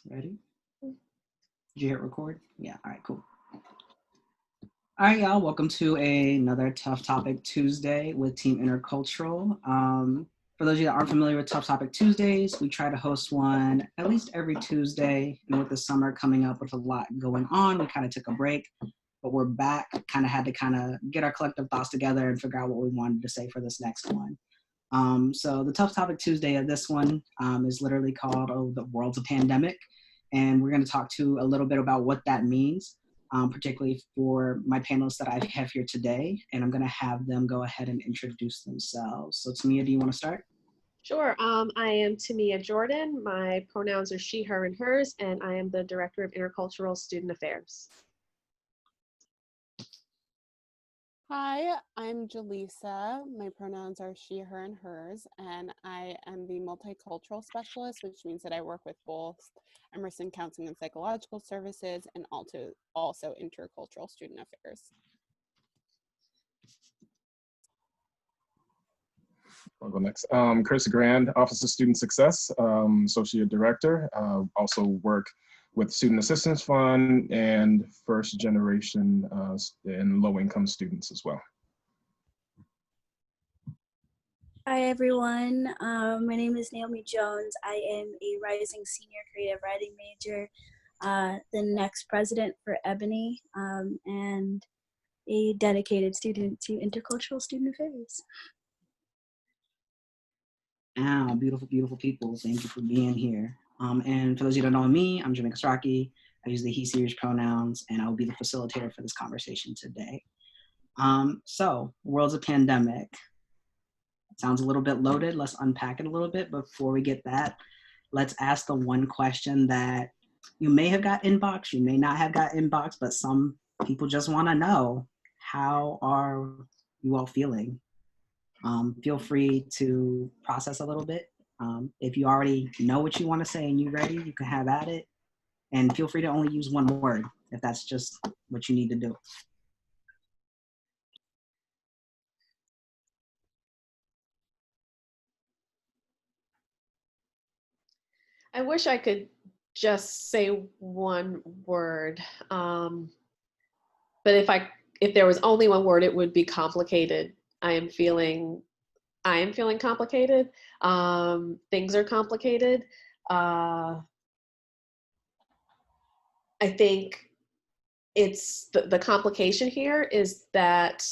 Ready? Did you hit record? Yeah, all right, cool. All right, y'all, welcome to another Tough Topic Tuesday with Team Intercultural. For those of you that aren't familiar with Tough Topic Tuesdays, we try to host one at least every Tuesday. And with the summer coming up with a lot going on, we kind of took a break, but we're back. Kind of had to get our collective thoughts together and figure out what we wanted to say for this next one. So the Tough Topic Tuesday of this one is literally called The World's a Pandemic. And we're going to talk to a little bit about what that means, particularly for my panelists that I have here today. And I'm going to have them go ahead and introduce themselves. So Tamia, do you want to start? Sure. I am Tamia Jordan. My pronouns are she, her, and hers, and I am the Director of Intercultural Student Affairs. Hi, I'm Jelisa. My pronouns are she, her, and hers, and I am the multicultural specialist, which means that I work with both Emerson Counseling and Psychological Services and also intercultural student affairs. I'll go next. Chris Grand, Office of Student Success, Associate Director. Also work with Student Assistance Fund and first generation and low income students as well. Hi everyone, my name is Naomi Jones. I am a rising senior creative writing major, the next president for Ebony, and a dedicated student to intercultural student affairs. Beautiful, beautiful people. Thank you for being here. And for those of you who don't know me, I'm Jamaica Straki. I use the he, series pronouns, and I will be the facilitator for this conversation today. So, world's a pandemic. It sounds a little bit loaded. Let's unpack it a little bit. Before we get that, let's ask the one question that you may have got inbox, you may not have got inbox, but some people just want to know, how are you all feeling? Feel free to process a little bit. If you already know what you want to say and you're ready, you can have at it. And feel free to only use one word if that's just what you need to do. I wish I could just say one word, but if there was only one word, it would be complicated. I am feeling complicated. Things are complicated. I think it's the complication here is that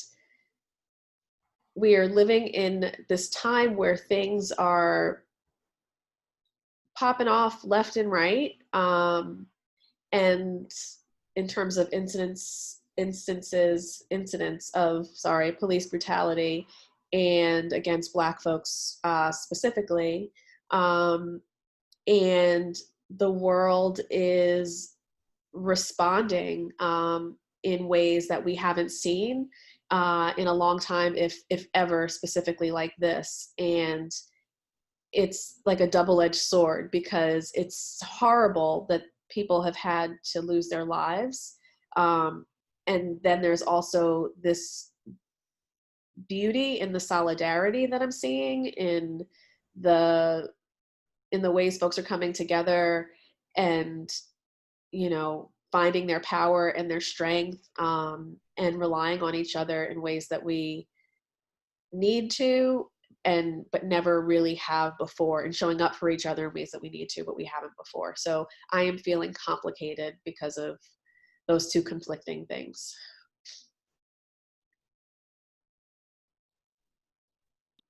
we are living in this time where things are popping off left and right. And in terms of incidents of police brutality and against Black folks specifically. And the world is responding in ways that we haven't seen in a long time, if ever, specifically like this. And it's like a double-edged sword, because it's horrible that people have had to lose their lives. And then there's also this beauty in the solidarity that I'm seeing in the ways folks are coming together and, finding their power and their strength, and relying on each other in ways that we need to, but never really have before, and showing up for each other in ways that we need to, but we haven't before. So I am feeling complicated because of those two conflicting things.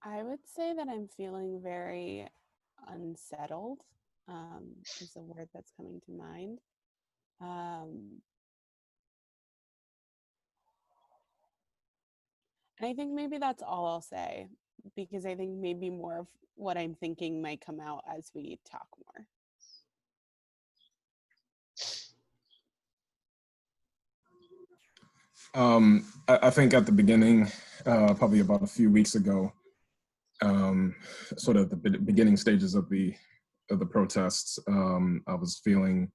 I would say that I'm feeling very unsettled, is the word that's coming to mind. And I think maybe that's all I'll say, because I think maybe more of what I'm thinking might come out as we talk more. I think at the beginning, probably about a few weeks ago, sort of the beginning stages of the protests, I was feeling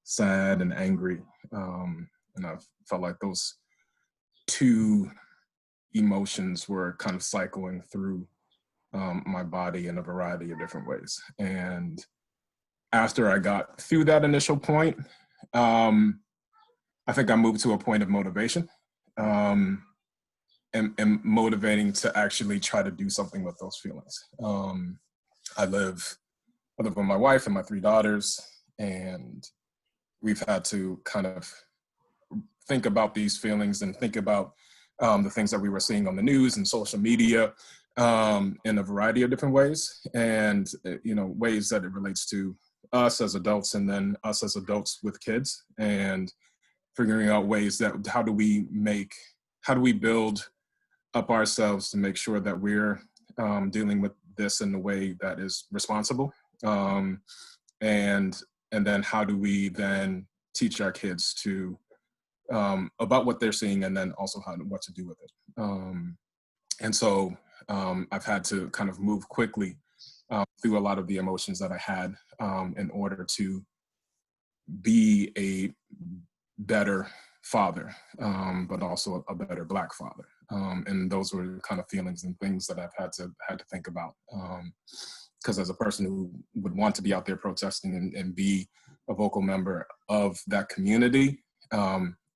sad and angry, and I felt like those two emotions were kind of cycling through my body in a variety of different ways. And after I got through that initial point, I think I moved to a point of motivation, and motivating to actually try to do something with those feelings. I live with my wife and my 3 daughters, and we've had to kind of think about these feelings and think about the things that we were seeing on the news and social media, in a variety of different ways, and ways that it relates to us as adults, and then us as adults with kids, and figuring out ways that how do we build up ourselves to make sure that we're dealing with this in a way that is responsible, and then how do we then teach our kids to about what they're seeing, and then also what to do with it. And so I've had to kind of move quickly through a lot of the emotions that I had in order to be a better father, but also a better Black father. And those were the kind of feelings and things that I've had to think about. Because as a person who would want to be out there protesting and be a vocal member of that community,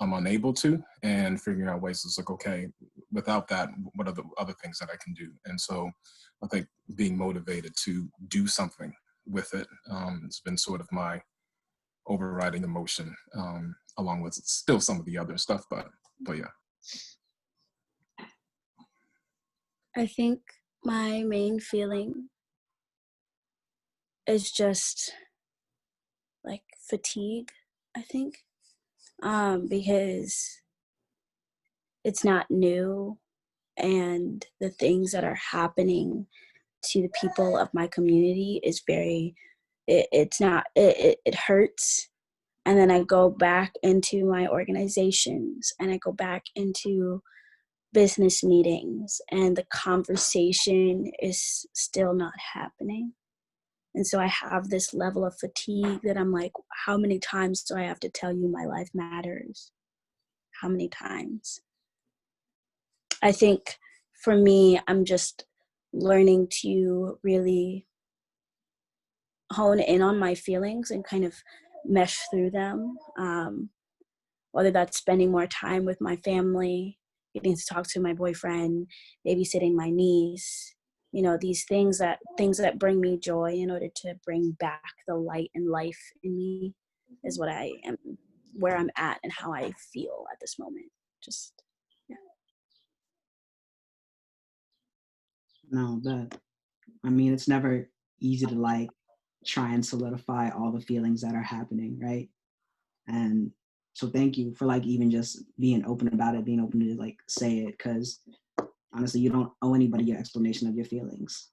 I'm unable to, and figuring out ways to okay, without that, what are the other things that I can do? And so I think being motivated to do something with it has been sort of my overriding emotion, along with still some of the other stuff, but yeah. I think my main feeling is just like fatigue, I think, because it's not new, and the things that are happening to the people of my community is it hurts. And then I go back into my organizations, and I go back into business meetings, and the conversation is still not happening. And so I have this level of fatigue that I'm like, how many times do I have to tell you my life matters? How many times? I think for me, I'm just learning to really hone in on my feelings and kind of mesh through them. Whether that's spending more time with my family, getting to talk to my boyfriend, babysitting my niece, these things that bring me joy in order to bring back the light and life in me is what I am, where I'm at and how I feel at this moment. Just, yeah. No, but I mean, it's never easy to try and solidify all the feelings that are happening, right? And so thank you for even just being open about it, being open to say it, because honestly, you don't owe anybody your explanation of your feelings.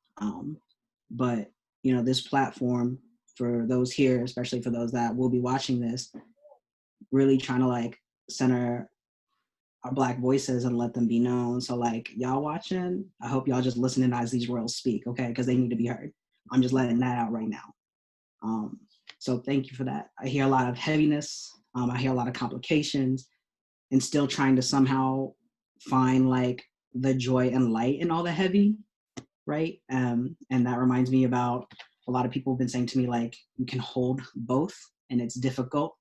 But this platform, for those here, especially for those that will be watching this, really trying to center our Black voices and let them be known. So y'all watching, I hope y'all just listening as these worlds speak, okay? Because they need to be heard. I'm just letting that out right now. So thank you for that. I hear a lot of heaviness. I hear a lot of complications, and still trying to somehow find the joy and light in all the heavy, right? And that reminds me about a lot of people have been saying to me you can hold both, and it's difficult,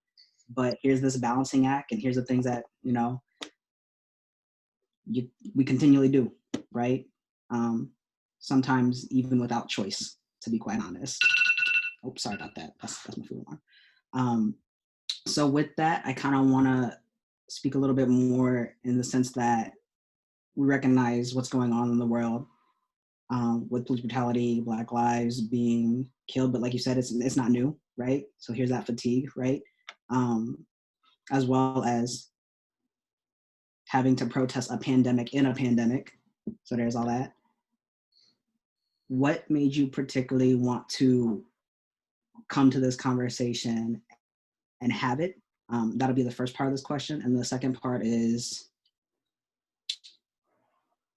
but here's this balancing act, and here's the things that we continually do, right? Sometimes even without choice, to be quite honest. Oh, sorry about that. That's my food alarm. So with that, I kind of want to speak a little bit more in the sense that we recognize what's going on in the world with police brutality, Black lives being killed. But like you said, it's not new, right? So here's that fatigue, right? As well as having to protest a pandemic in a pandemic. So there's all that. What made you particularly want to come to this conversation and have it? That'll be the first part of this question. And the second part is,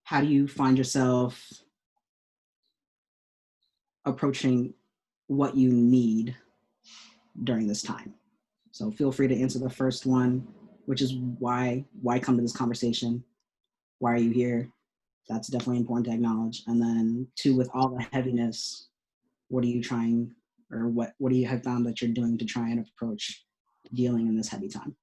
how do you find yourself approaching what you need during this time? So feel free to answer the first one, which is why come to this conversation? Why are you here? That's definitely important to acknowledge. And then 2, with all the heaviness, what are you trying, or what do you have found that you're doing to try and approach dealing in this heavy time?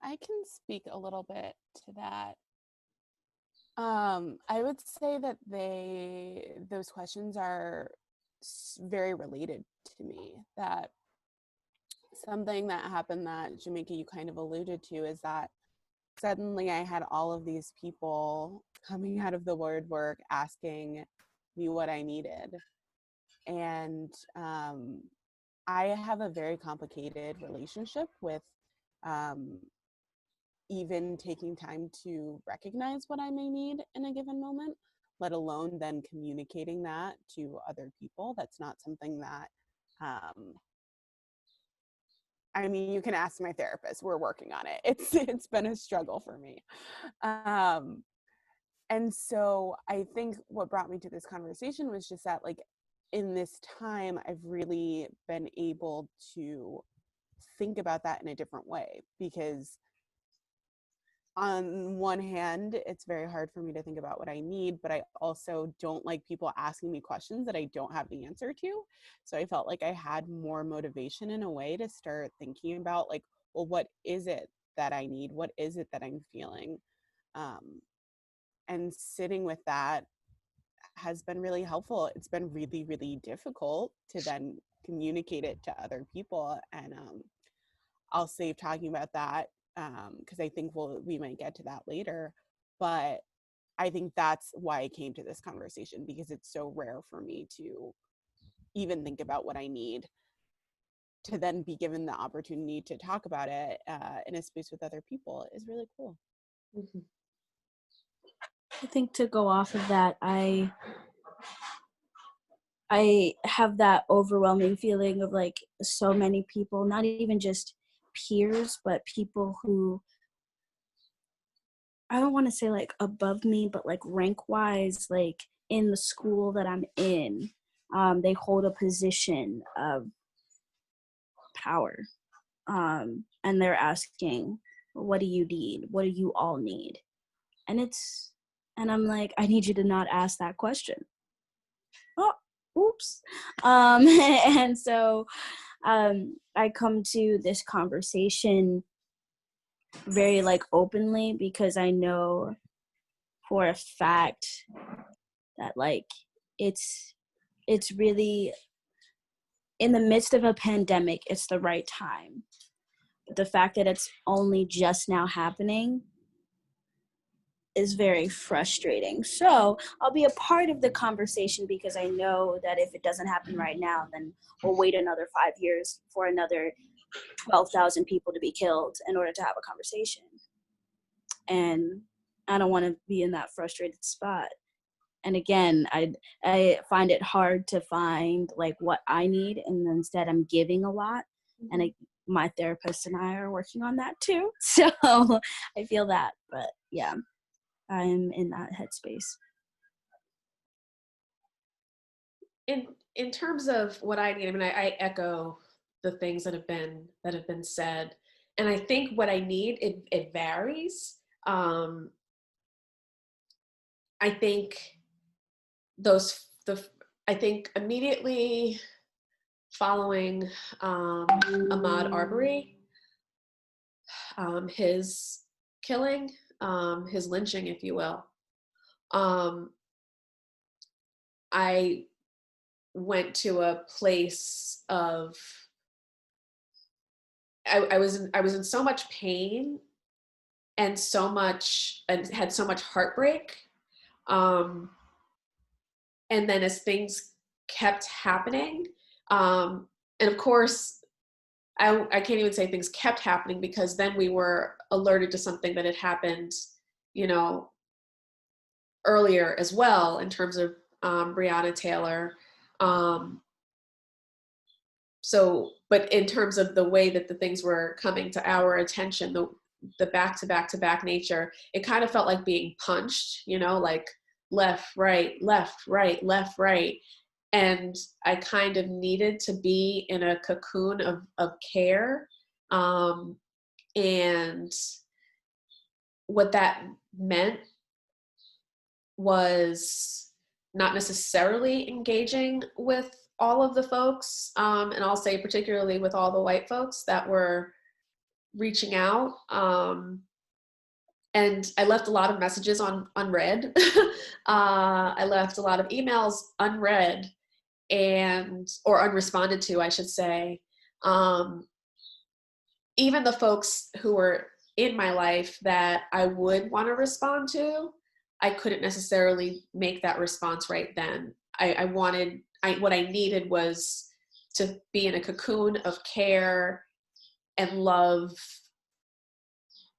I can speak a little bit to that. I would say that those questions are very related to me. That something that happened that Jamaica, you kind of alluded to, is that suddenly I had all of these people coming out of the woodwork asking me what I needed. And I have a very complicated relationship with even taking time to recognize what I may need in a given moment, let alone then communicating that to other people. That's not something that, I mean, you can ask my therapist, we're working on it. It's been a struggle for me. And so I think what brought me to this conversation was just that, like, in this time, I've really been able to think about that in a different way, because on one hand, it's very hard for me to think about what I need, but I also don't like people asking me questions that I don't have the answer to. So I felt like I had more motivation in a way to start thinking about, like, well, what is it that I need? What is it that I'm feeling? And sitting with that has been really helpful. It's been really, really difficult to then communicate it to other people. And I'll save talking about that because I think we might get to that later. But I think that's why I came to this conversation, because it's so rare for me to even think about what I need, to then be given the opportunity to talk about it in a space with other people is really cool. Mm-hmm. I think to go off of that, I have that overwhelming feeling of like so many people, not even just peers, but people who, I don't want to say like above me, but like rank wise, like in the school that I'm in, they hold a position of power. And they're asking, what do you need? What do you all need? And I'm like, I need you to not ask that question. Oh, oops. And so I come to this conversation very like openly, because I know for a fact that like it's really, in the midst of a pandemic, it's the right time. But the fact that it's only just now happening is very frustrating. So I'll be a part of the conversation, because I know that if it doesn't happen right now, then we'll wait another 5 years for another 12,000 people to be killed in order to have a conversation. And I don't want to be in that frustrated spot. And again, I find it hard to find like what I need, and instead I'm giving a lot. And my therapist and I are working on that too. So I feel that, but yeah, I'm in that headspace. In terms of what I need, I mean, I echo the things that have been said, and I think what I need, it varies. I think I think immediately following Ahmaud Arbery, his killing, his lynching, if you will, I went to a place of, I was in so much pain and had so much heartbreak. And then as things kept happening, and of course, I can't even say things kept happening, because then we were alerted to something that had happened, earlier as well, in terms of Breonna Taylor. But in terms of the way that the things were coming to our attention, the back-to-back nature, it kind of felt like being punched, like left, right, left, right, left, right. And I kind of needed to be in a cocoon of care. And what that meant was not necessarily engaging with all of the folks, and I'll say particularly with all the white folks that were reaching out. And I left a lot of messages unread. I left a lot of emails unread or unresponded to, I should say. Even the folks who were in my life that I would want to respond to, I couldn't necessarily make that response right then. What I needed was to be in a cocoon of care and love,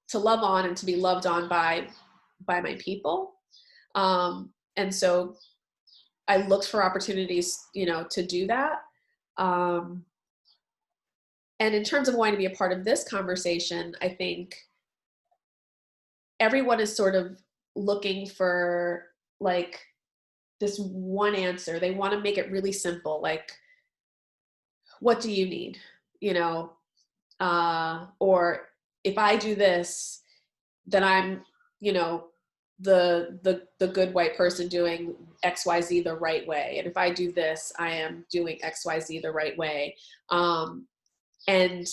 to love on and to be loved on by my people. And so I looked for opportunities, to do that. And in terms of wanting to be a part of this conversation, I think everyone is sort of looking for like this one answer. They want to make it really simple. Like, what do you need? Or if I do this, then I'm, the good white person doing XYZ the right way. And if I do this, I am doing XYZ the right way. And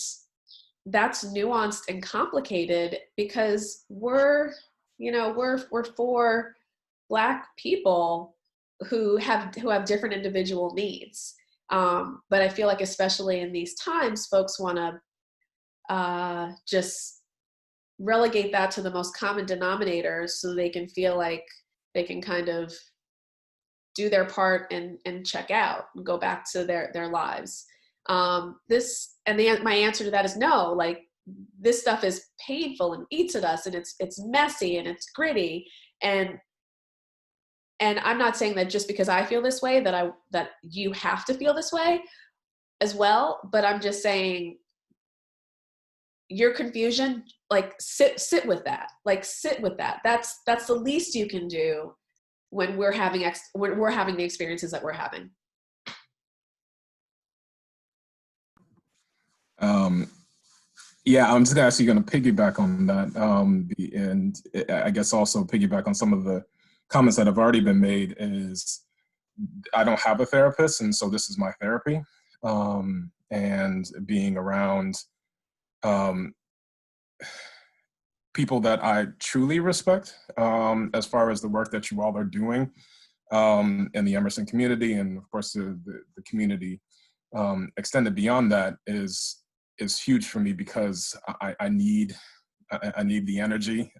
that's nuanced and complicated because we're four Black people who have different individual needs. But I feel like especially in these times, folks want to just relegate that to the most common denominator so they can feel like they can kind of do their part and check out and go back to their lives. My answer to that is no. Like, this stuff is painful and eats at us, and it's messy and it's gritty, and I'm not saying that just because I feel this way that you have to feel this way as well, but I'm just saying your confusion, like sit with that. Like, sit with that. That's the least you can do when we're having the experiences that we're having. Yeah, I'm just actually going to piggyback on that, and I guess also piggyback on some of the comments that have already been made. Is I don't have a therapist, and so this is my therapy, and being around people that I truly respect, as far as the work that you all are doing in the Emerson community, and of course the community extended beyond that is huge for me, because I need the energy.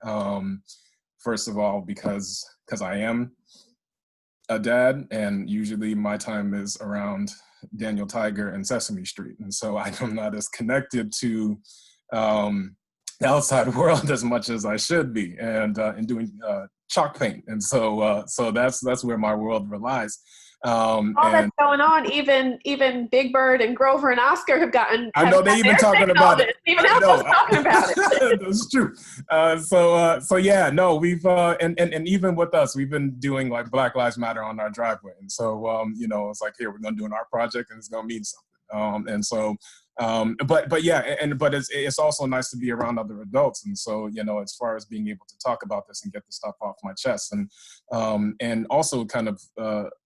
First of all, because I am a dad, and usually my time is around Daniel Tiger and Sesame Street, and so I'm not as connected to the outside world as much as I should be, and doing chalk paint, and so that's where my world relies. All that's going on. Even Big Bird and Grover and Oscar have gotten. I know they even talking about it. Even Alpha's talking about it. That's true. So yeah, no, we've and even with us, we've been doing like Black Lives Matter on our driveway, and so it's like, here, we're gonna do our project, and it's gonna mean something. And so, but yeah, but it's also nice to be around other adults, and so as far as being able to talk about this and get the stuff off my chest, and also kind of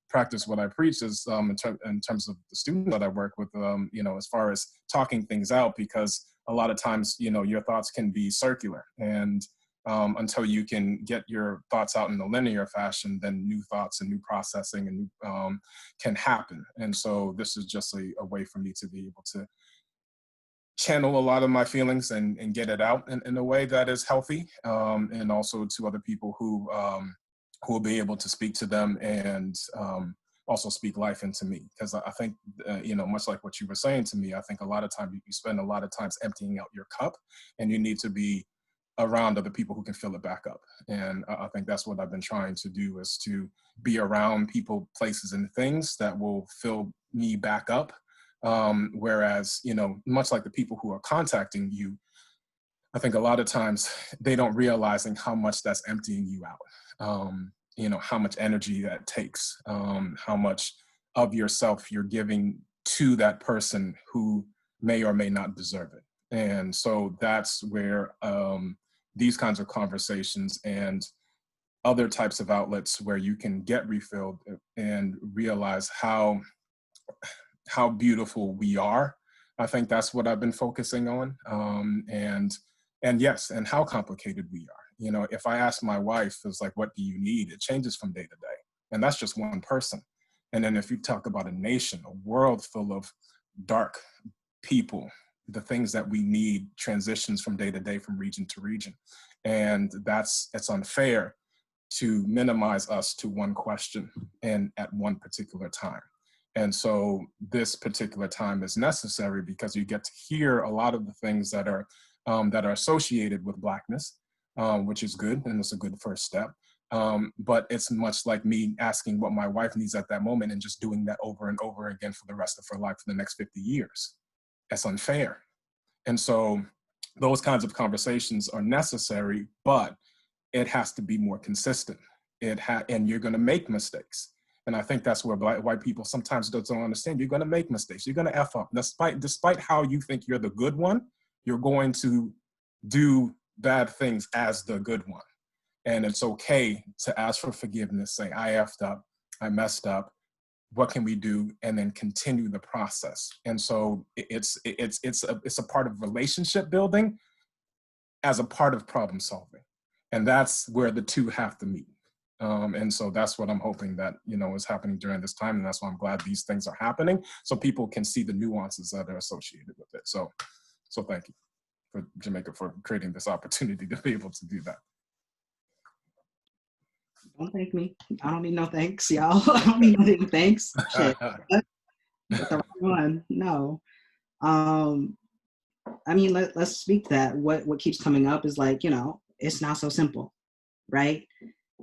practice what I preach is in terms of the student that I work with, as far as talking things out, because a lot of times, your thoughts can be circular, and until you can get your thoughts out in a linear fashion, then new thoughts and new processing and can happen. And so this is just a way for me to be able to channel a lot of my feelings and get it out in a way that is healthy, and also to other people who will be able to speak to them and also speak life into me. Because I think, much like what you were saying to me, I think a lot of time you spend a lot of times emptying out your cup, and you need to be around other people who can fill it back up. And I think that's what I've been trying to do, is to be around people, places, and things that will fill me back up. Whereas, much like the people who are contacting you, I think a lot of times they don't realizing how much that's emptying you out. How much energy that takes, how much of yourself you're giving to that person who may or may not deserve it. And so that's where these kinds of conversations and other types of outlets where you can get refilled and realize how beautiful we are. I think that's what I've been focusing on. And yes, and how complicated we are. You know, if I ask my wife, it's like, what do you need? It changes from day to day. And that's just one person. And then if you talk about a nation, a world full of dark people, the things that we need transitions from day to day, from region to region. And it's unfair to minimize us to one question and at one particular time. And so this particular time is necessary because you get to hear a lot of the things that are associated with Blackness, which is good, and it's a good first step. But it's much like me asking what my wife needs at that moment and just doing that over and over again for the rest of her life for the next 50 years. That's unfair. And so those kinds of conversations are necessary, but it has to be more consistent. And you're going to make mistakes. And I think that's where white people sometimes don't understand. You're going to make mistakes. You're going to F up. Despite how you think you're the good one, you're going to do bad things as the good one. And it's okay to ask for forgiveness, say, I effed up, I messed up, what can we do? And then continue the process. And so it's a part of relationship building as a part of problem solving. And that's where the two have to meet. And so that's what I'm hoping that, is happening during this time. And that's why I'm glad these things are happening, so people can see the nuances that are associated with it. So thank you for Jamaica for creating this opportunity to be able to do that. Don't thank me. I don't need no thanks, y'all. I don't need no thanks. Shit. But the right one, no. I mean, let's speak to that. What keeps coming up is like, it's not so simple, right?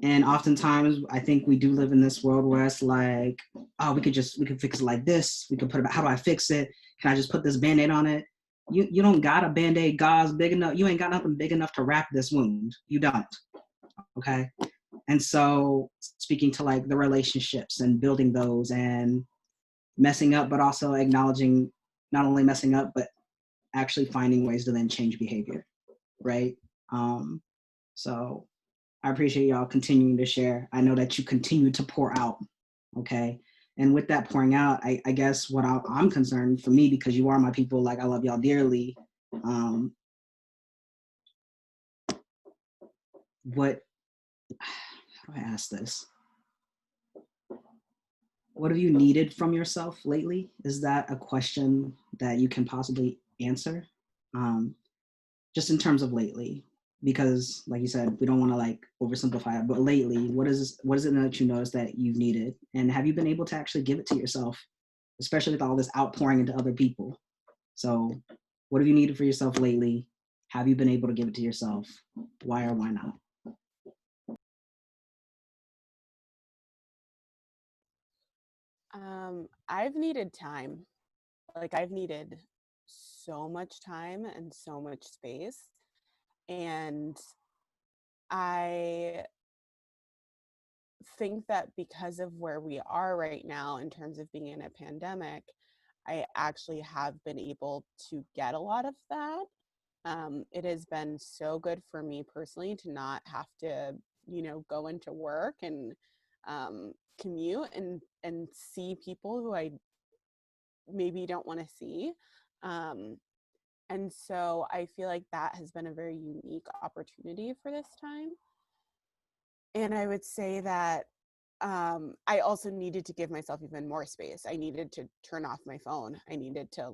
And oftentimes I think we do live in this world where it's like, oh, we could fix it like this. We could put it, how do I fix it? Can I just put this Band-Aid on it? You don't got a Band-Aid gauze big enough. You ain't got nothing big enough to wrap this wound. You don't, okay? And so speaking to like the relationships and building those and messing up, but also acknowledging not only messing up, but actually finding ways to then change behavior, right? So I appreciate y'all continuing to share. I know that you continue to pour out, okay? And with that pouring out, I guess what I'm concerned for me, because you are my people, like I love y'all dearly. How do I ask this? What have you needed from yourself lately? Is that a question that you can possibly answer? Just in terms of lately, because like you said, we don't want to like oversimplify it, but lately, what is it that you notice that you've needed? And have you been able to actually give it to yourself, especially with all this outpouring into other people? So what have you needed for yourself lately? Have you been able to give it to yourself? Why or why not? I've needed time. Like I've needed so much time and so much space. And I think that because of where we are right now in terms of being in a pandemic, I actually have been able to get a lot of that. It has been so good for me personally to not have to, go into work and commute and see people who I maybe don't want to see. And so I feel like that has been a very unique opportunity for this time. And I would say that I also needed to give myself even more space. I needed to turn off my phone. I needed to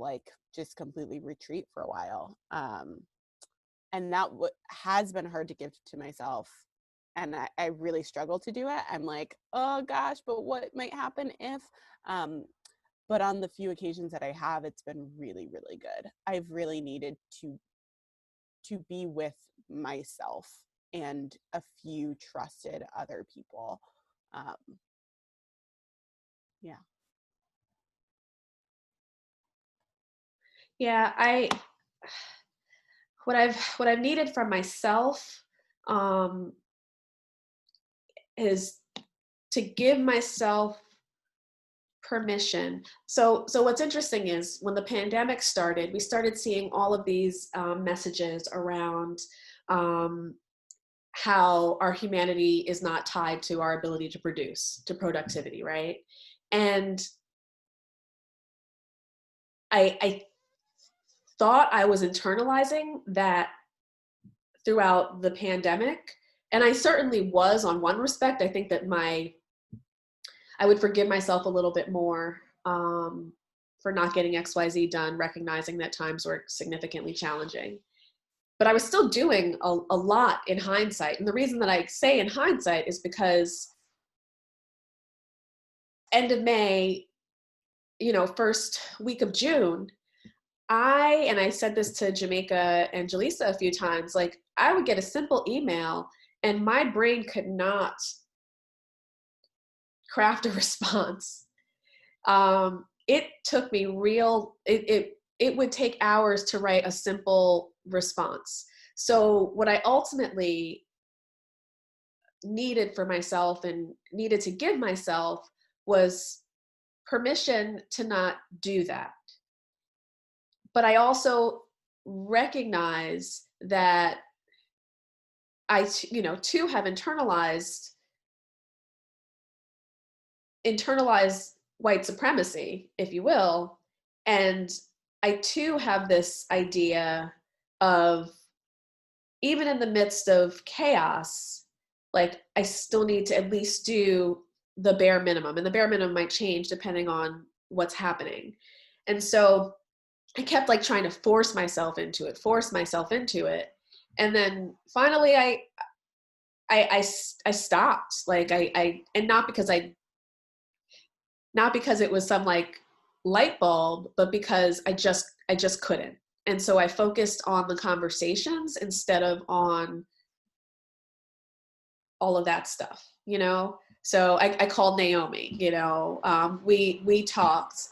just completely retreat for a while. And that has been hard to give to myself. And I really struggle to do it. I'm like, oh gosh, but what might happen if, but on the few occasions that I have, it's been really, really good. I've really needed to be with myself and a few trusted other people. Yeah. Yeah, what I've needed from myself is to give myself permission. So what's interesting is when the pandemic started, we started seeing all of these messages around how our humanity is not tied to our ability to produce, to productivity, right? And I thought I was internalizing that throughout the pandemic. And I certainly was on one respect. I think that I would forgive myself a little bit more for not getting XYZ done, recognizing that times were significantly challenging. But I was still doing a lot in hindsight. And the reason that I say in hindsight is because end of May, first week of June, I said this to Jamaica and Jelisa a few times, like I would get a simple email and my brain could not craft a response. It took me it would take hours to write a simple response. So what I ultimately needed for myself and needed to give myself was permission to not do that. But I also recognize that I, too, have internalized white supremacy, if you will. And I too have this idea of, even in the midst of chaos, like I still need to at least do the bare minimum. And the bare minimum might change depending on what's happening. And so I kept like trying to force myself into it. And then finally I stopped. Like and not because it was some like light bulb, but because I just couldn't. And so I focused on the conversations instead of on all of that stuff, So I called Naomi, we talked,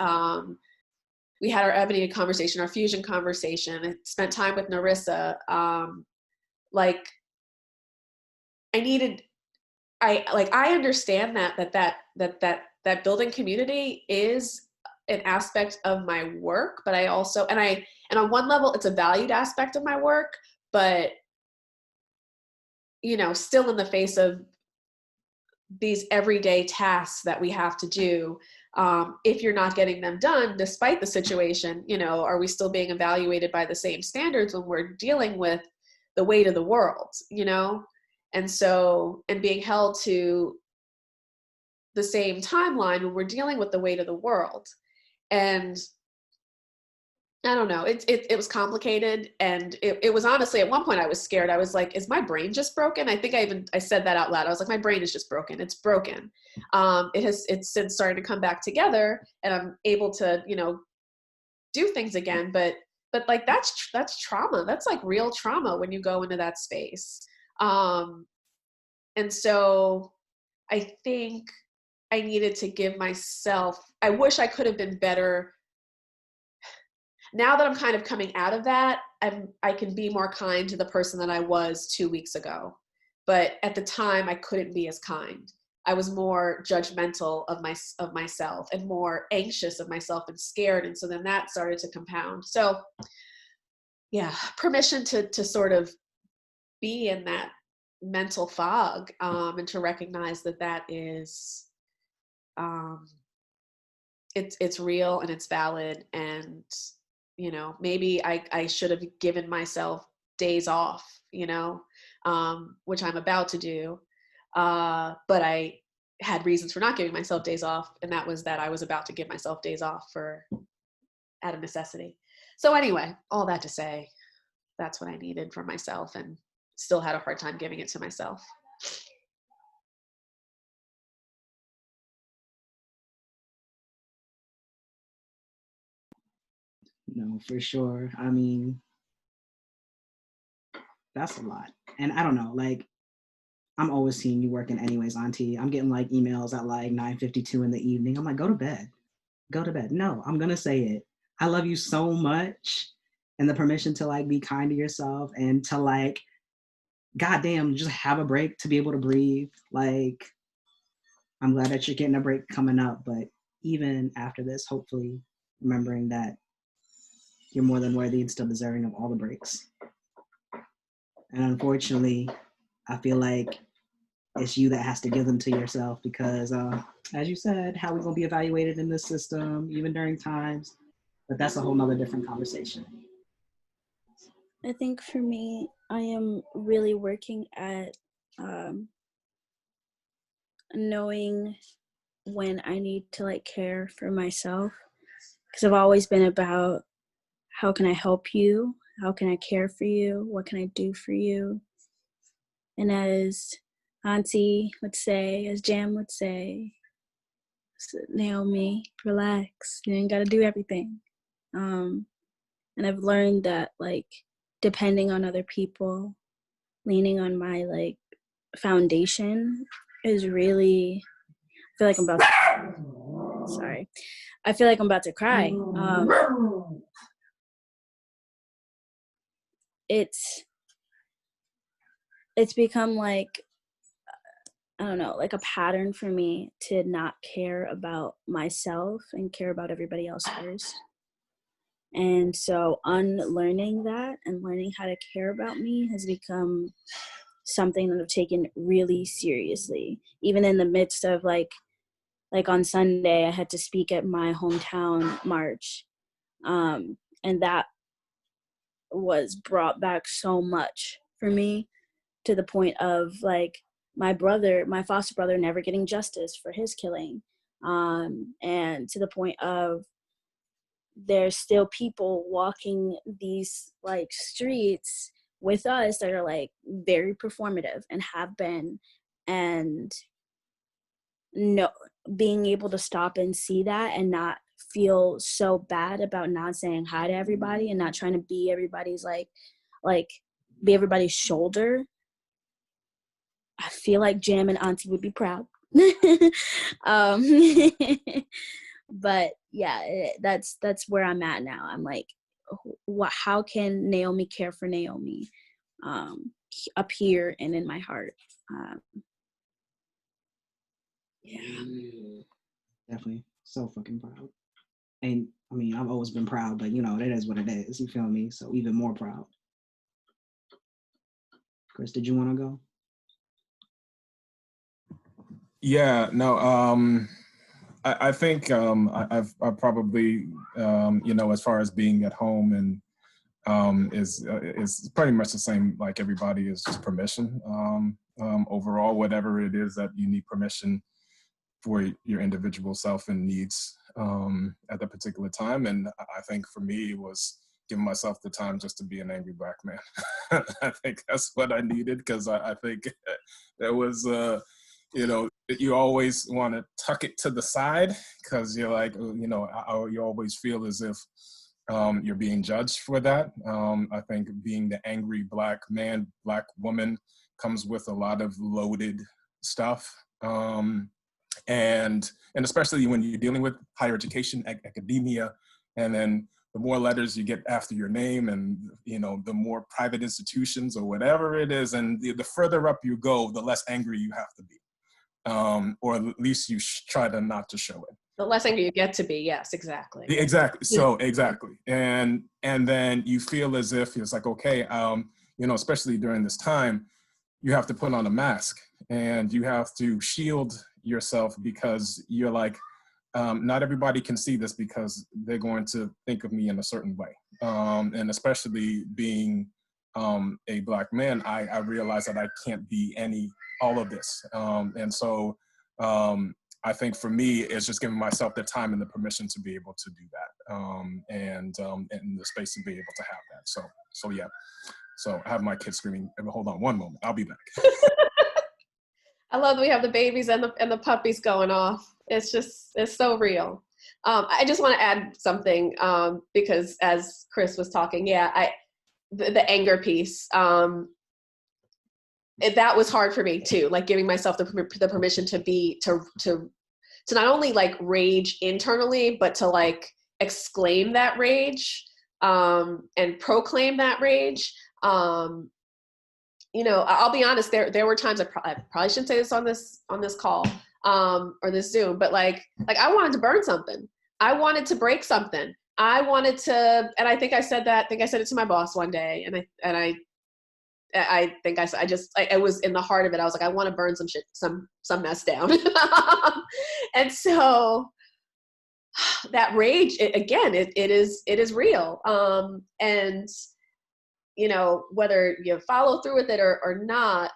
we had our ebony conversation, our fusion conversation, and spent time with Narissa. Like I understand that building community is an aspect of my work, but I also, and on one level it's a valued aspect of my work, but still in the face of these everyday tasks that we have to do, if you're not getting them done despite the situation, are we still being evaluated by the same standards when we're dealing with the weight of the world, and so, and being held to the same timeline when we're dealing with the weight of the world. And I don't know, it was complicated. And it was honestly, at one point I was scared. I was like, is my brain just broken? I think I said that out loud. I was like, my brain is just broken. It's broken. It's since starting to come back together and I'm able to, do things again. But like, that's trauma. That's like real trauma when you go into that space. And so I think I needed to give myself, I wish I could have been better. Now that I'm kind of coming out of that, I can be more kind to the person that I was 2 weeks ago. But at the time, I couldn't be as kind. I was more judgmental of myself and more anxious of myself and scared. And so then that started to compound. So yeah, permission to sort of be in that mental fog, and to recognize that is, it's real and it's valid. And maybe I should have given myself days off, which I'm about to do. But I had reasons for not giving myself days off. And that was that I was about to give myself days off out of necessity. So anyway, all that to say, that's what I needed for myself and still had a hard time giving it to myself. No, for sure. I mean, that's a lot. And I don't know, like, I'm always seeing you working anyways, Auntie. I'm getting like emails at like 9:52 in the evening. I'm like, go to bed. Go to bed. No, I'm gonna say it. I love you so much. And the permission to like be kind to yourself and to like, goddamn, just have a break to be able to breathe. Like, I'm glad that you're getting a break coming up, but even after this, hopefully remembering that you're more than worthy and still deserving of all the breaks. And unfortunately, I feel like it's you that has to give them to yourself because, as you said, how we're going to be evaluated in this system, even during times. But that's a whole nother different conversation. I think for me, I am really working at knowing when I need to like care for myself, because I've always been about how can I help you? How can I care for you? What can I do for you? And as Auntie would say, as Jam would say, Naomi, relax. You ain't got to do everything. And I've learned that like depending on other people, leaning on my like foundation is really, I feel like I'm about to, sorry. I feel like I'm about to cry. It's become like, I don't know, like a pattern for me to not care about myself and care about everybody else first. And so unlearning that and learning how to care about me has become something that I've taken really seriously. Even in the midst of like on Sunday, I had to speak at my hometown march. And that was brought back so much for me, to the point of like my foster brother never getting justice for his killing. And to the point of there's still people walking these like streets with us that are like very performative and have been, and no, being able to stop and see that and not feel so bad about not saying hi to everybody and not trying to be everybody's like be everybody's shoulder. I feel like Jam and Auntie would be proud. But yeah, that's where I'm at now. I'm like, how can Naomi care for Naomi up here and in my heart? Yeah. Definitely. So fucking proud. And I mean, I've always been proud, but you know, it is what it is. You feel me? So even more proud. Chris, did you want to go? Yeah, no, I think I've probably, you know, as far as being at home and is pretty much the same like everybody, is just permission. Overall, whatever it is that you need permission for your individual self and needs at that particular time. And I think for me, it was giving myself the time just to be an angry Black man. I think that's what I needed, because I think there was, you know, you always want to tuck it to the side because you're like, you know, you always feel as if you're being judged for that. I think being the angry Black man, Black woman comes with a lot of loaded stuff. And especially when you're dealing with higher education, academia, and then the more letters you get after your name, and you know, the more private institutions or whatever it is, and the further up you go, the less angry you have to be, or at least you try to not to show it. The less angry you get to be, yes, exactly. Exactly. So exactly, and then you feel as if it's like, okay, you know, especially during this time, you have to put on a mask and you have to shield yourself, because you're like, not everybody can see this because they're going to think of me in a certain way. And especially being a Black man, I realize that I can't be all of this. And so I think for me, it's just giving myself the time and the permission to be able to do that, and the space to be able to have that. So yeah. So I have my kids screaming. Hold on one moment. I'll be back. I love that we have the babies and the puppies going off. It's so real. I just want to add something because as Chris was talking, yeah, the anger piece, that was hard for me too. Like giving myself the permission to not only like rage internally, but to like exclaim that rage and proclaim that rage. You know, I'll be honest, there were times I probably shouldn't say this on this call or this Zoom, but like I wanted to burn something. I wanted to break something. I wanted to, and I think I said it to my boss one day, and I think I was in the heart of it. I was like, I want to burn some shit, some mess down. And so that rage, it is real. And you know, whether you follow through with it or not,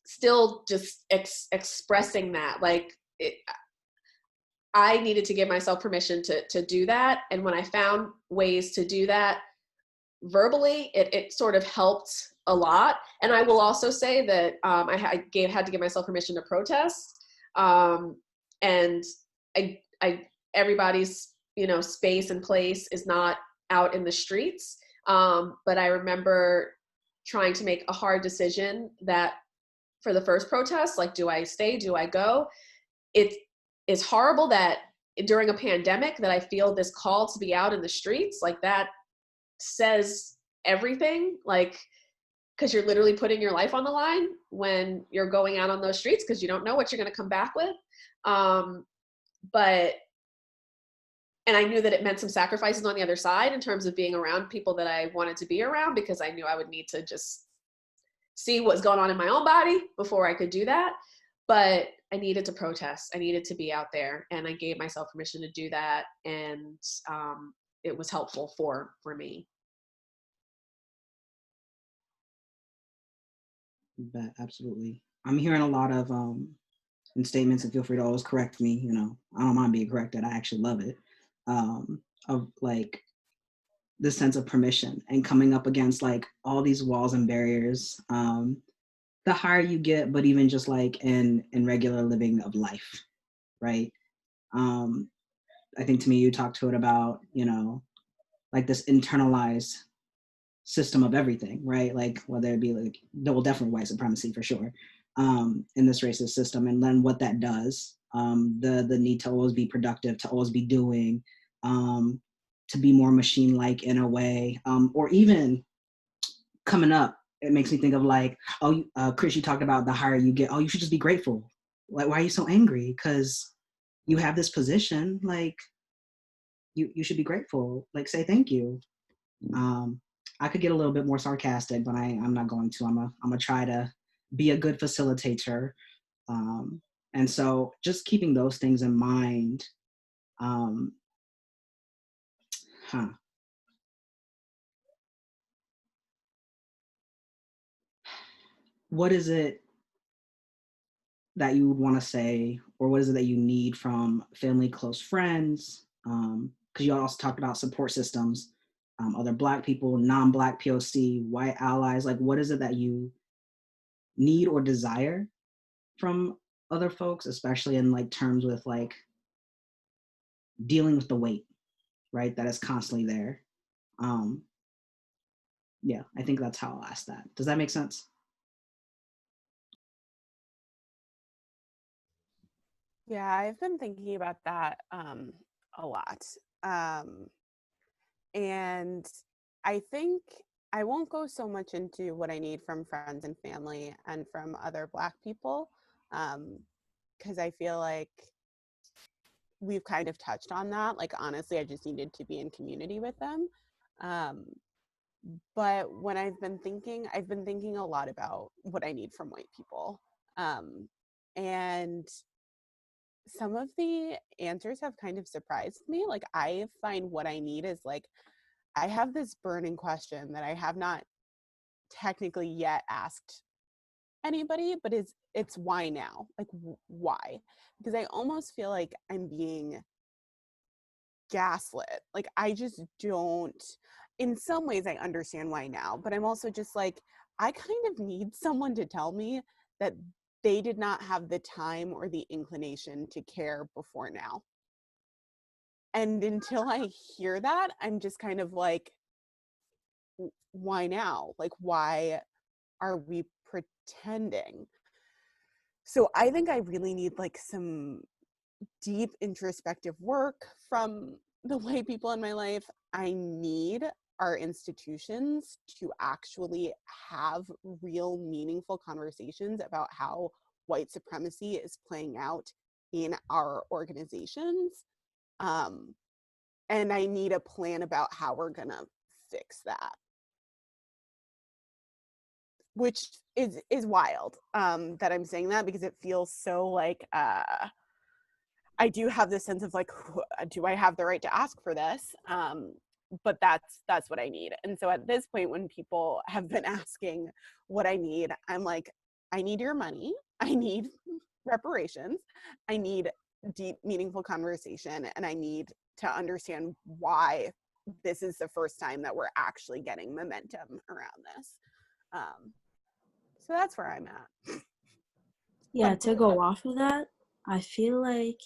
still just expressing that, like, I needed to give myself permission to do that. And when I found ways to do that verbally, it sort of helped a lot. And I will also say that I had to give myself permission to protest. And everybody's, you know, space and place is not out in the streets. But I remember trying to make a hard decision that for the first protest, like, do I stay? Do I go? It's horrible that during a pandemic that I feel this call to be out in the streets. Like, that says everything, like, because you're literally putting your life on the line when you're going out on those streets, because you don't know what you're going to come back with. And I knew that it meant some sacrifices on the other side in terms of being around people that I wanted to be around, because I knew I would need to just see what's going on in my own body before I could do that. But I needed to protest. I needed to be out there, and I gave myself permission to do that. And it was helpful for me. But absolutely. I'm hearing a lot of in statements, and feel free to always correct me, you know, I don't mind being corrected. I actually love it. Of like this sense of permission and coming up against like all these walls and barriers. The higher you get, but even just like in regular living of life, right? I think to me, you talked to it about, you know, like this internalized system of everything, right? Like whether it be like, well, definitely white supremacy for sure, in this racist system, and then what that does, the need to always be productive, to always be doing, to be more machine-like in a way, or even coming up, it makes me think of like, oh, Chris, you talked about the higher you get, oh, you should just be grateful. Like, why are you so angry? Because you have this position, like, you should be grateful. Like, say thank you. I could get a little bit more sarcastic, but I'm not going to. I'm gonna try to be a good facilitator. And so just keeping those things in mind. What is it that you would want to say, or what is it that you need from family, close friends? Because you also talked about support systems, other Black people, non-Black POC, white allies. Like, what is it that you need or desire from other folks, especially in like terms with like dealing with the weight, right? That is constantly there. Yeah, I think that's how I'll ask that. Does that make sense? Yeah, I've been thinking about that a lot. And I think I won't go so much into what I need from friends and family and from other Black people, because I feel like we've kind of touched on that. Like, honestly, I just needed to be in community with them. But when I've been thinking a lot about what I need from white people. And some of the answers have kind of surprised me. Like, I find what I need is like, I have this burning question that I have not technically yet asked anybody, but it's why now? Like, why? Because I almost feel like I'm being gaslit. Like, I just don't, in some ways I understand why now, but I'm also just like, I kind of need someone to tell me that they did not have the time or the inclination to care before now. And until I hear that, I'm just kind of like, why now? Like, why are we pretending? So I think I really need like some deep introspective work from the white people in my life. I need our institutions to actually have real meaningful conversations about how white supremacy is playing out in our organizations. And I need a plan about how we're gonna fix that. which is wild that I'm saying that, because it feels so like I do have this sense of like, do I have the right to ask for this? But that's what I need. And so at this point, when people have been asking what I need, I'm like, I need your money. I need reparations. I need deep, meaningful conversation. And I need to understand why this is the first time that we're actually getting momentum around this. So that's where I'm at. Yeah, to go off of that, I feel like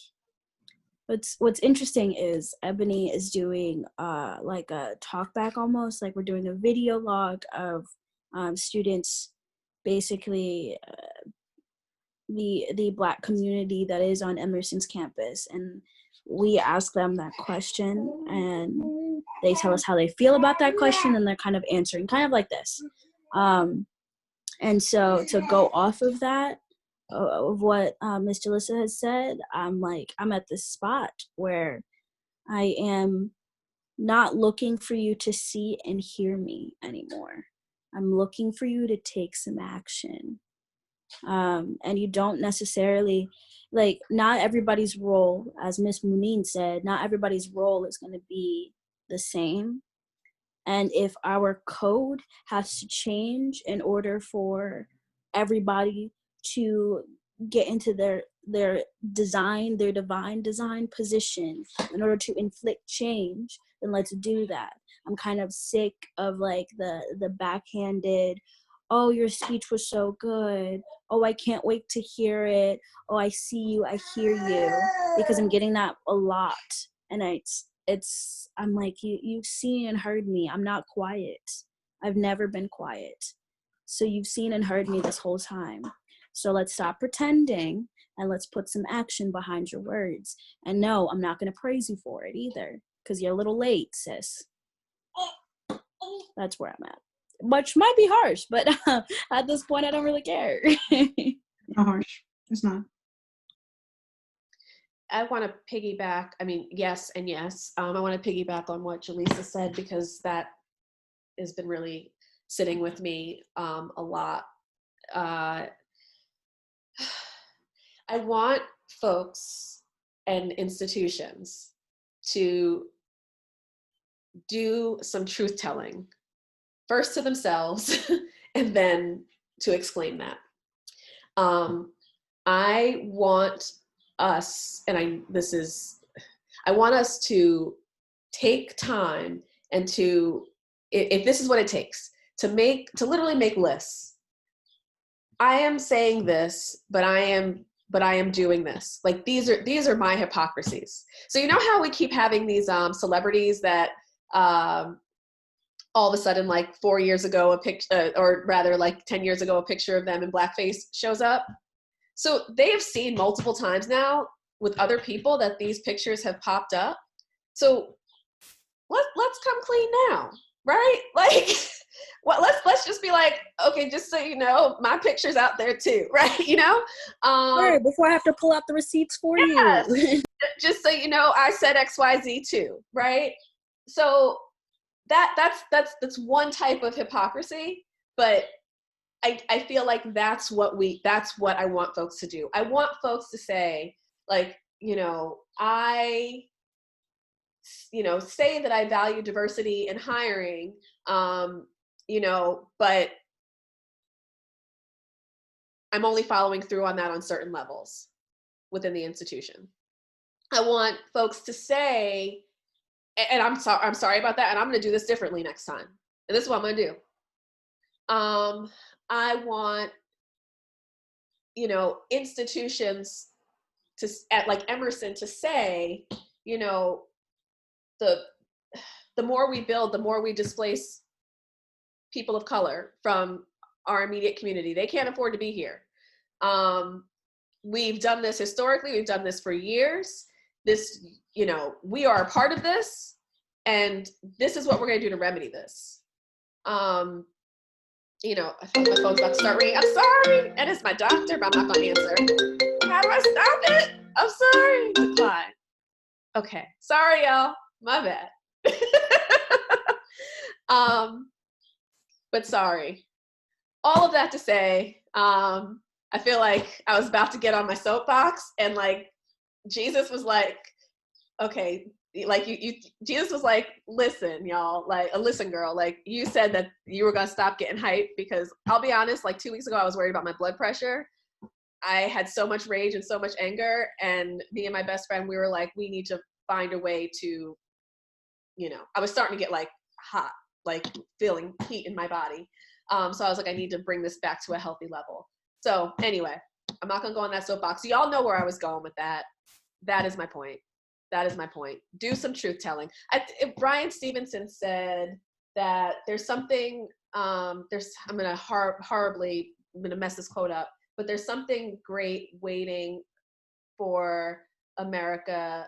what's interesting is Ebony is doing like a talk back, almost like we're doing a video log of students, basically the Black community that is on Emerson's campus, and we ask them that question and they tell us how they feel about that question, and they're kind of answering kind of like this. And so to go off of that, of what Ms. Jelisa has said, I'm at this spot where I am not looking for you to see and hear me anymore. I'm looking for you to take some action. And you don't necessarily, like, not everybody's role, as Ms. Muneen said, not everybody's role is going to be the same. And if our code has to change in order for everybody to get into their design, their divine design position, in order to inflict change, then let's do that. I'm kind of sick of like the backhanded, oh, your speech was so good. Oh, I can't wait to hear it. Oh, I see you, I hear you. Because I'm getting that a lot. And I'm like, you've seen and heard me. I'm not quiet. I've never been quiet. So you've seen and heard me this whole time. So let's stop pretending and let's put some action behind your words. And no, I'm not going to praise you for it either, because you're a little late, sis. That's where I'm at. Which might be harsh, but at this point, I don't really care. Not harsh. It's not. I want to piggyback. I mean, yes and yes. I want to piggyback on what Jelisa said, because that has been really sitting with me a lot. I want folks and institutions to do some truth telling, first to themselves and then to explain that. I want us, I want us to take time and to, if this is what it takes, to literally make lists. I am saying this, but I am doing this. Like, these are my hypocrisies. So you know how we keep having these celebrities that all of a sudden, like 4 years ago, a picture, or rather like 10 years ago, a picture of them in blackface shows up. So they have seen multiple times now with other people that these pictures have popped up. So let's come clean now, right? Like, well, let's just be like, okay, just so you know, my picture's out there too, right? You know, right, before I have to pull out the receipts for you. Just so you know, I said XYZ too, right? So that's one type of hypocrisy, but I feel like that's what I want folks to do. I want folks to say, like, you know, say that I value diversity in hiring, you know, but I'm only following through on that on certain levels within the institution. I want folks to say, and I'm sorry about that, and I'm going to do this differently next time. And this is what I'm going to do. I want, you know, institutions at like Emerson to say, you know, the more we build, the more we displace people of color from our immediate community. They can't afford to be here. We've done this historically. We've done this for years. This, you know, we are a part of this, and this is what we're going to do to remedy this. You know, I think my phone's about to start ringing. I'm sorry. And it's my doctor, but I'm not going to answer. How do I stop it? I'm sorry. Decline. Okay. Sorry, y'all. My bad. But sorry. all of that to say, I feel like I was about to get on my soapbox, and like Jesus was like, okay, like Jesus was like, listen, y'all, like listen, girl, like you said that you were gonna stop getting hyped, because I'll be honest, like 2 weeks ago I was worried about my blood pressure. I had so much rage and so much anger, and me and my best friend, we were like, we need to find a way to, you know, I was starting to get like hot, like feeling heat in my body. So I was like, I need to bring this back to a healthy level. So anyway, I'm not gonna go on that soapbox. Y'all know where I was going with that. That is my point. That is my point. Do some truth telling. Brian Stevenson said that there's something, I'm gonna horribly, I'm gonna mess this quote up, but there's something great waiting for America,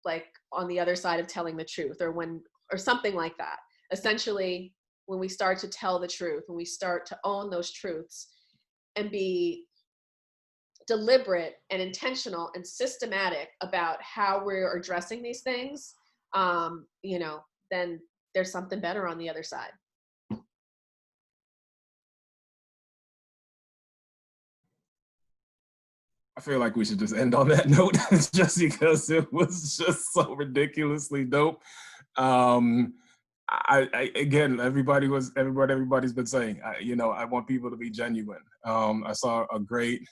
like on the other side of telling the truth, or something like that. Essentially, when we start to tell the truth, when we start to own those truths and be deliberate and intentional and systematic about how we're addressing these things, you know, then there's something better on the other side. I feel like we should just end on that note, just because it was just so ridiculously dope. Again, everybody's been saying, you know, I want people to be genuine. I saw a great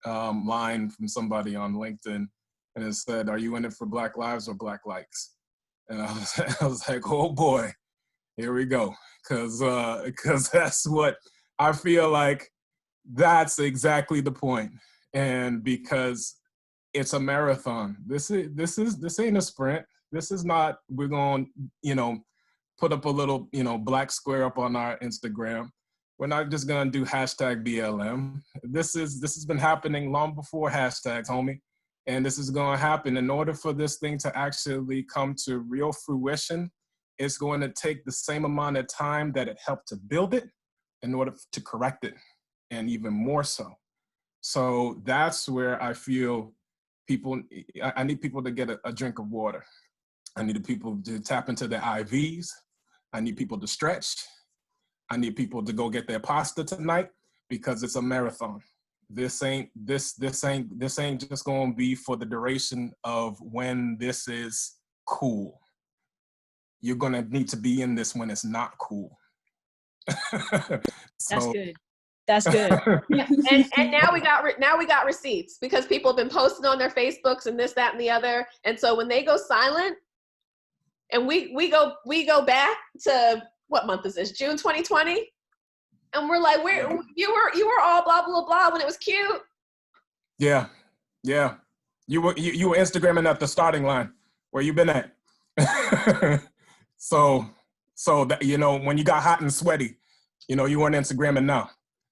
line from somebody on LinkedIn, and it said, "Are you in it for Black lives or Black likes?" And I was like, oh boy, here we go, because that's what I feel like. That's exactly the point. And because it's a marathon, this ain't a sprint. This is not, we're going, you know, put up a little, you know, black square up on our Instagram. We're not just gonna do hashtag BLM. This has been happening long before hashtags, homie. And this is gonna happen. In order for this thing to actually come to real fruition, it's going to take the same amount of time that it helped to build it in order to correct it, and even more so. So that's where I feel I need people to get a drink of water. I need people to tap into their IVs. I need people to stretch. I need people to go get their pasta tonight, because it's a marathon. This ain't just gonna be for the duration of when this is cool. You're gonna need to be in this when it's not cool. That's good. That's good. Yeah. And now we got receipts, because people have been posting on their Facebooks and this, that, and the other. And so when they go silent, and we go back to, what month is this? June 2020, and we're like, you were all blah blah blah when it was cute. Yeah. You were Instagramming at the starting line. Where you been at? so that, you know, when you got hot and sweaty, you know, you weren't Instagramming now.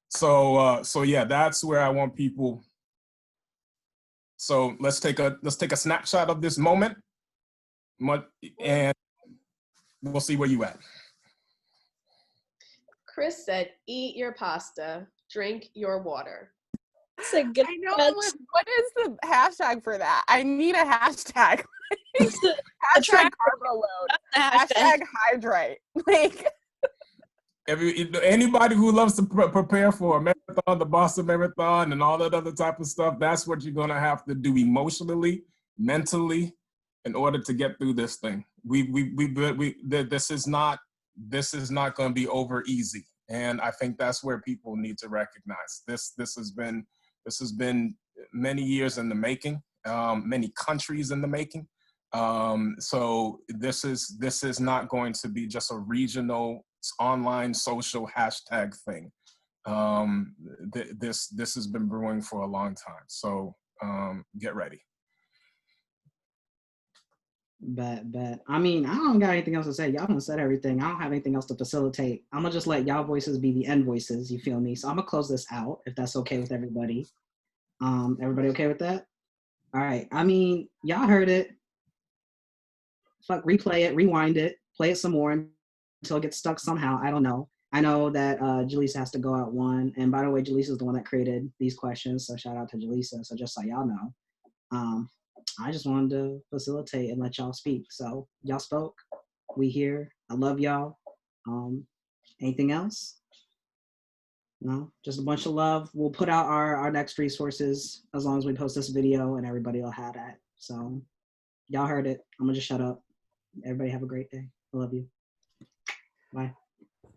So yeah, that's where I want people. So let's take a snapshot of this moment, and we'll see where you at. Chris said, "Eat your pasta, drink your water." That's a good. I know. What is the hashtag for that? I need a hashtag. Hashtag carb load. Hashtag hydrate. Like. Anybody who loves to prepare for a marathon, the Boston Marathon, and all that other type of stuff, that's what you're gonna have to do emotionally, mentally, in order to get through this thing. This is not gonna be over easy, and I think that's where people need to recognize this. This has been many years in the making, many countries in the making. So this is not going to be just a regional online social hashtag thing. This has been brewing for a long time. So get ready. Bet. I mean, I don't got anything else to say. Y'all done said everything. I don't have anything else to facilitate. I'm gonna just let y'all voices be the end voices. You feel me? So I'm gonna close this out if that's okay with everybody. Everybody okay with that? All right. I mean, y'all heard it. Fuck, replay it, rewind it, play it some more until it gets stuck somehow. I don't know. I know that Jelisa has to go out one. And by the way, Jelisa is the one that created these questions. So shout out to Jelisa. So just so y'all know. I just wanted to facilitate and let y'all speak. So y'all spoke. We here. I love y'all. Anything else? Just a bunch of love. We'll put out our next resources as long as we post this video, and everybody will have that. So y'all heard it. I'm gonna just shut up. Everybody have a great day. I love you. Bye.